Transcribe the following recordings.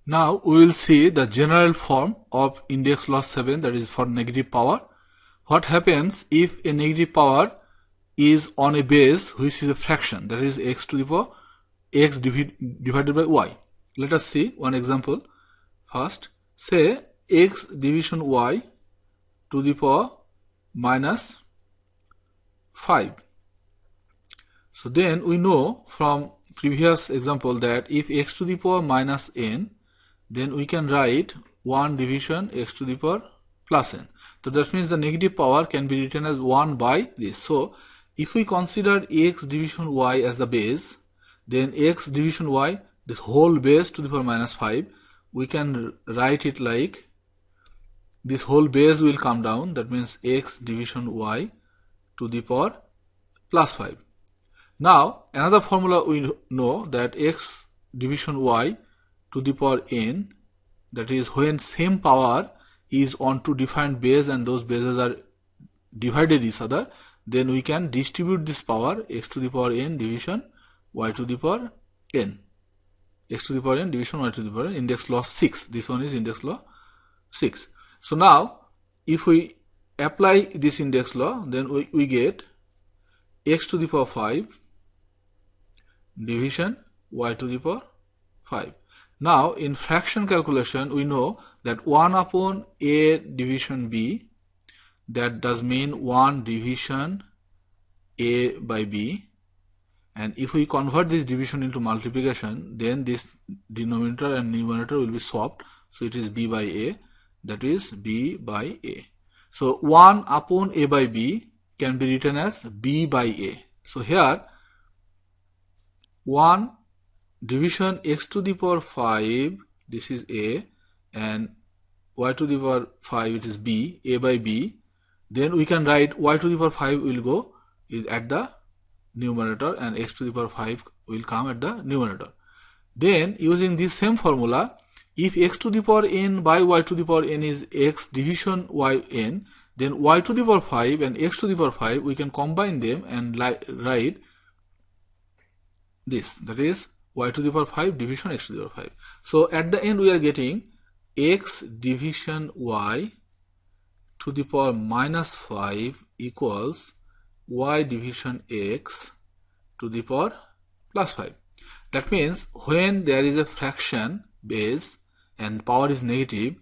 Now we will see the general form of index law 7, that is for negative power. What happens if a negative power is on a base which is a fraction, that is x to the power x divided by y. Let us see one example first. Say x division y to the power minus 5. So then we know from previous example that if x to the power minus n, then we can write 1 division x to the power plus n. So that means the negative power can be written as 1 by this. So if we consider x division y as the base, then x division y, this whole base to the power minus 5, we can write it like this whole base will come down, that means x division y to the power plus 5. Now another formula we know that x division y to the power n, that is when same power is on two different bases and those bases are divided each other, then we can distribute this power x to the power n division y to the power n. X to the power n division y to the power n, index law 6. This one is index law 6. So now if we apply this index law, then we get x to the power 5 division y to the power 5. Now in fraction calculation we know that 1 upon a division b, that does mean 1 division a by b, and if we convert this division into multiplication, then this denominator and numerator will be swapped, so it is b by a, that is b by a. So 1 upon a by b can be written as b by a. So here 1 division x to the power 5, this is a, and y to the power 5, it is b, a by b. Then we can write y to the power 5 will go at the numerator and x to the power 5 will come at the numerator. Then using this same formula, if x to the power n by y to the power n is x division y n, then y to the power 5 and x to the power 5, we can combine them and write this, that is y to the power 5 division x to the power 5. So at the end we are getting x division y to the power minus 5 equals y division x to the power plus 5. That means when there is a fraction base and power is negative,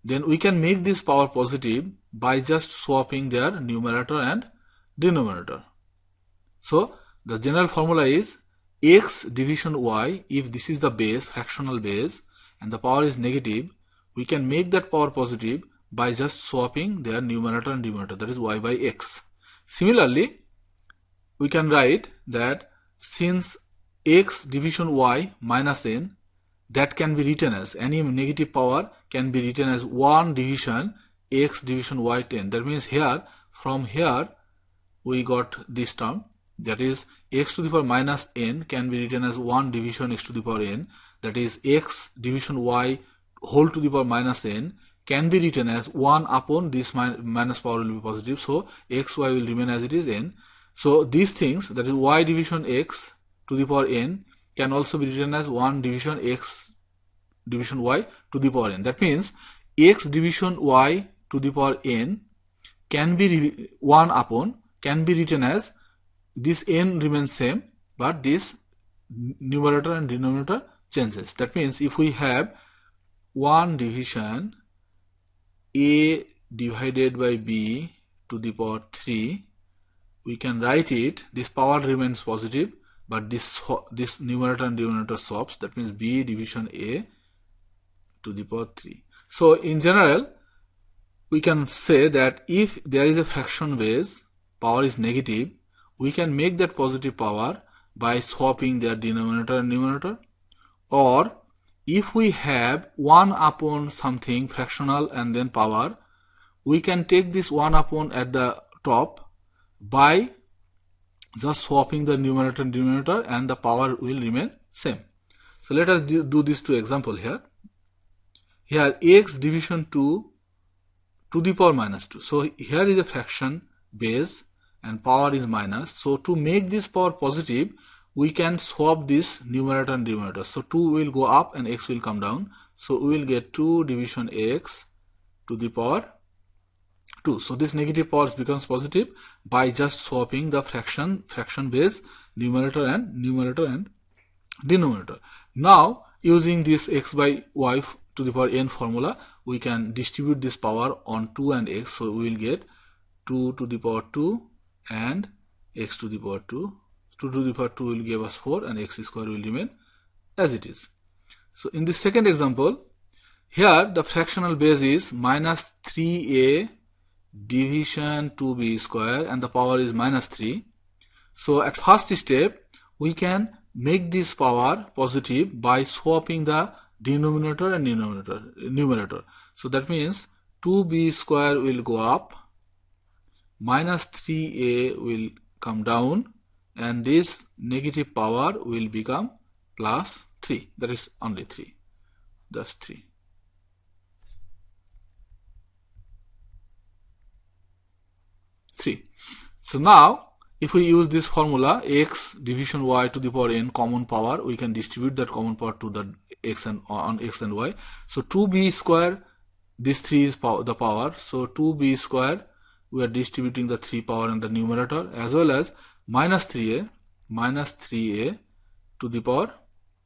then we can make this power positive by just swapping their numerator and denominator. So the general formula is x division y, if this is the base, fractional base, and the power is negative, we can make that power positive by just swapping their numerator and denominator, that is y by x. Similarly, we can write that since x division y minus n, that can be written as, any negative power can be written as 1 division x division y 10. That means here, from here we got this term, that is x to the power minus n can be written as 1 division x to the power n, that is x division y whole to the power minus n can be written as 1 upon this minus power will be positive, so xy will remain as it is n. So these things, that is y division x to the power n, can also be written as 1 division x division y to the power n. That means x division y to the power n can be 1 upon, can be written as, this n remains same, but this numerator and denominator changes. That means if we have 1 division a divided by b to the power 3, we can write it, this power remains positive, but this numerator and denominator swaps, that means b division a to the power 3. So in general, we can say that if there is a fraction base, power is negative, we can make that positive power by swapping their denominator and numerator, or if we have 1 upon something fractional and then power, we can take this 1 upon at the top by just swapping the numerator and denominator, and the power will remain same. So let us do this two example here. Here x division 2 to the power minus 2. So here is a fraction base and power is minus. So to make this power positive, we can swap this numerator and denominator. So 2 will go up and x will come down. So we will get 2 division x to the power 2. So this negative power becomes positive by just swapping the fraction base numerator and denominator. Now using this x by y to the power n formula, we can distribute this power on 2 and x. So we will get 2 to the power 2 and x to the power 2. 2 to the power 2 will give us 4 and x square will remain as it is. So in the second example, here the fractional base is minus 3a division 2b square and the power is minus 3. So at first step, we can make this power positive by swapping the denominator and numerator. So that means 2b square will go up, minus 3a will come down, and this negative power will become plus 3. That is only 3. That's 3. So now if we use this formula, x division y to the power n common power, we can distribute that common power to the x and on x and y. So 2b square, this 3 is the power. So 2b square, we are distributing the 3 power in the numerator, as well as minus 3a to the power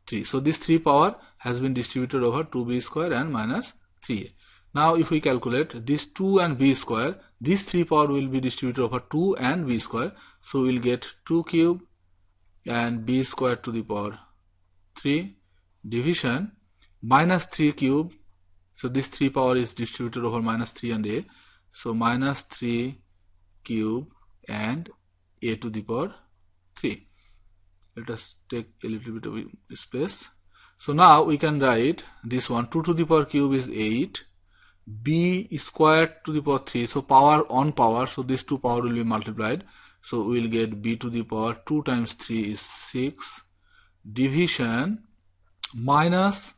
3. So this 3 power has been distributed over 2b square and minus 3a. Now if we calculate this 2 and b square, this 3 power will be distributed over 2 and b square. So we will get 2 cube and b square to the power 3 division minus 3 cube. So this 3 power is distributed over minus 3 and a. So minus 3 cube and a to the power 3. Let us take a little bit of space. So now we can write this one. 2 to the power cube is 8. B squared to the power 3. So power on power. So these 2 power will be multiplied. So we will get b to the power 2 times 3 is 6 division minus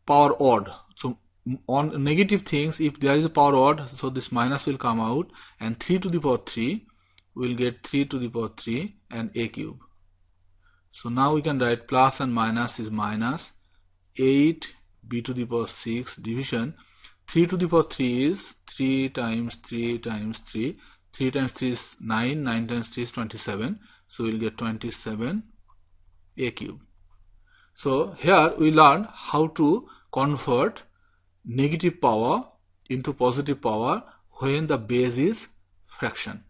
power odd. So on negative things, if there is a power odd, so this minus will come out, and 3 to the power 3 will get 3 to the power 3 and a cube. So now we can write plus and minus is minus 8 b to the power 6 division 3 to the power 3 is 3 times 3 times 3. 3 times 3 is 9. 9 times 3 is 27. So we'll get 27 a cube. So here we learned how to convert negative power into positive power when the base is fraction.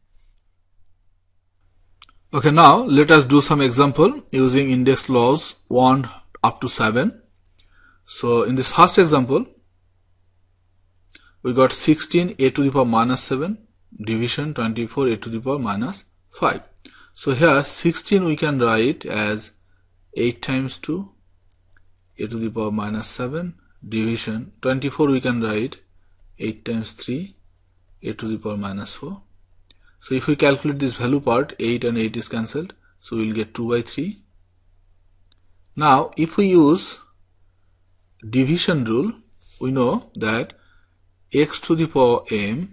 Okay, now let us do some example using index laws 1 up to 7. So in this first example, we got 16 a to the power minus 7 division 24 a to the power minus 5. So here 16 we can write as 8 times 2 a to the power minus 7 division 24 we can write 8 times 3 a to the power minus 4. So if we calculate this value part, 8 and 8 is cancelled. So we will get 2 by 3. Now if we use division rule, we know that x to the power m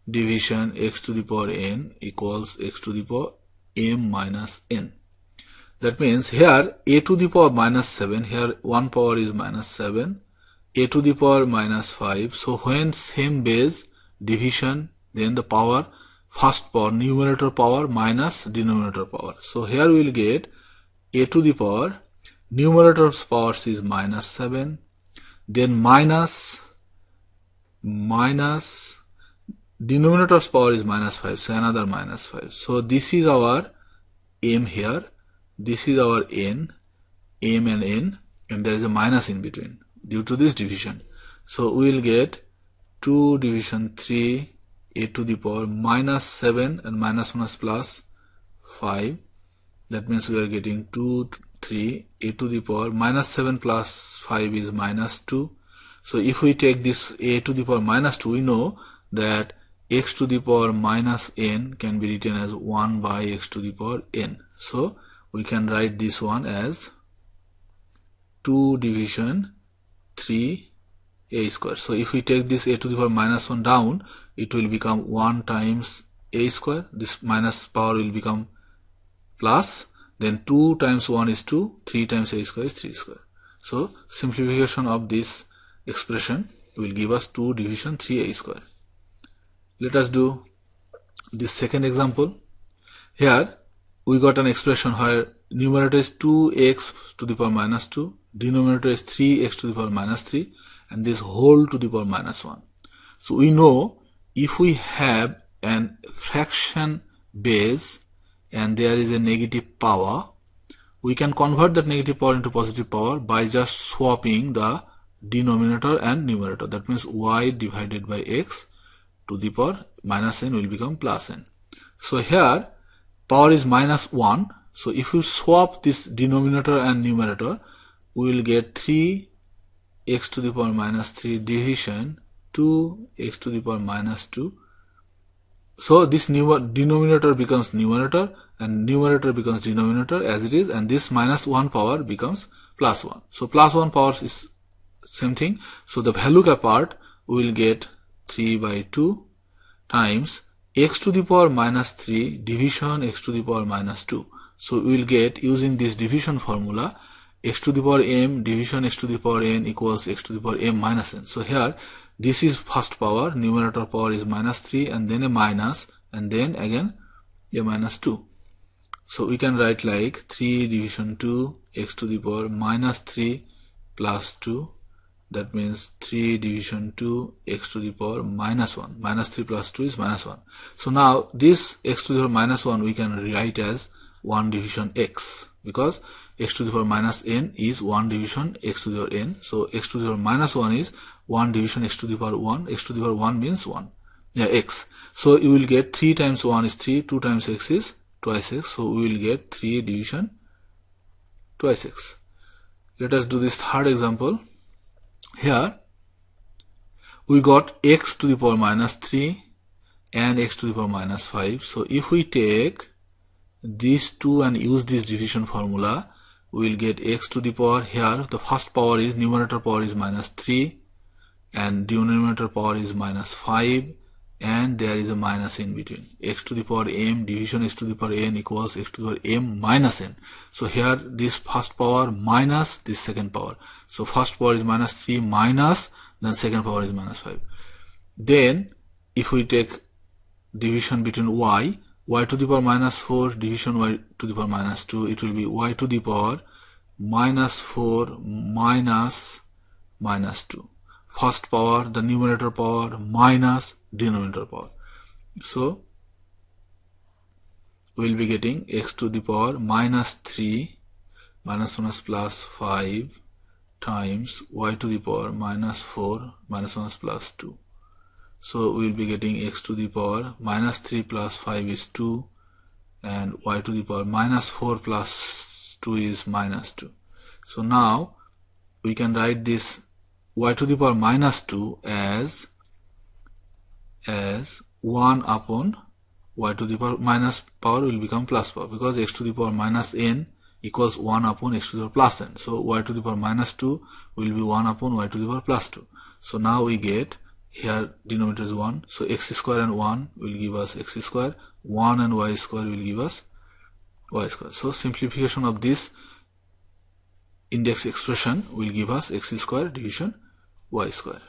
division x to the power n equals x to the power m minus n. That means here a to the power minus 7, here 1 power is minus 7, a to the power minus 5. So when same base division, then the power, first power, numerator power minus denominator power. So here we will get a to the power, numerator's power is minus 7, then minus denominator's power is minus 5, so another minus 5. So this is our m here, this is our n, m and n, and there is a minus in between due to this division. So we will get 2 division 3 a to the power minus 7 and minus 1 is plus 5. That means we are getting 2, 3 a to the power minus 7 plus 5 is minus 2. So if we take this a to the power minus 2, we know that x to the power minus n can be written as 1 by x to the power n. So we can write this one as 2 division 3 a square. So if we take this a to the power minus 1 down, it will become 1 times a square. This minus power will become plus, then 2 times 1 is 2, 3 times a square is 3 square. So simplification of this expression will give us 2 division 3a square. Let us do this second example. Here we got an expression where numerator is 2x to the power minus 2, denominator is 3x to the power minus 3, and this whole to the power minus 1. So we know if we have an fraction base and there is a negative power, we can convert that negative power into positive power by just swapping the denominator and numerator. That means y divided by x to the power minus n will become plus n. So here power is minus 1. So if you swap this denominator and numerator, we will get 3x to the power minus 3 division 2x to the power minus 2. So this denominator becomes numerator and numerator becomes denominator as it is, and this minus 1 power becomes plus 1. So plus 1 power is same thing. So the value part we will get 3 by 2 times x to the power minus 3 division x to the power minus 2. So we will get, using this division formula, x to the power m division x to the power n equals x to the power m minus n. So here this is first power, numerator power is minus 3 and then a minus and then again a minus 2. So we can write like 3 division 2 x to the power minus 3 plus 2. That means 3 division 2 x to the power minus 1. Minus 3 plus 2 is minus 1. So now this x to the power minus 1 we can rewrite as 1 division x, because x to the power minus n is 1 division x to the power n. So x to the power minus 1 is 1 division x to the power 1. X to the power 1 means 1. Yeah, x. So you will get 3 times 1 is 3, 2 times x is twice x. So we will get 3 division twice x. Let us do this third example. Here we got x to the power minus 3 and x to the power minus 5. So if we take these two and use this division formula, we will get x to the power, here the first power is, numerator power is minus 3 and denominator power is minus 5, and there is a minus in between. X to the power m division x to the power n equals x to the power m minus n. So here this first power minus this second power. So first power is minus 3 minus, then second power is minus 5. Then if we take division between y to the power minus 4 division y to the power minus 2, it will be y to the power minus 4 minus minus 2. First power, the numerator power minus denominator power. So we will be getting x to the power minus 3 minus 1 plus 5 times y to the power minus 4 minus 1 plus 2. So we will be getting x to the power minus 3 plus 5 is 2 and y to the power minus 4 plus 2 is minus 2. So now we can write this y to the power minus 2 as 1 upon y to the power minus power will become plus power, because x to the power minus n equals 1 upon x to the power plus n. So y to the power minus 2 will be 1 upon y to the power plus 2. So now we get, here denominator is 1, so x square and 1 will give us x square, 1 and y square will give us y square. So simplification of this index expression will give us x square division y square.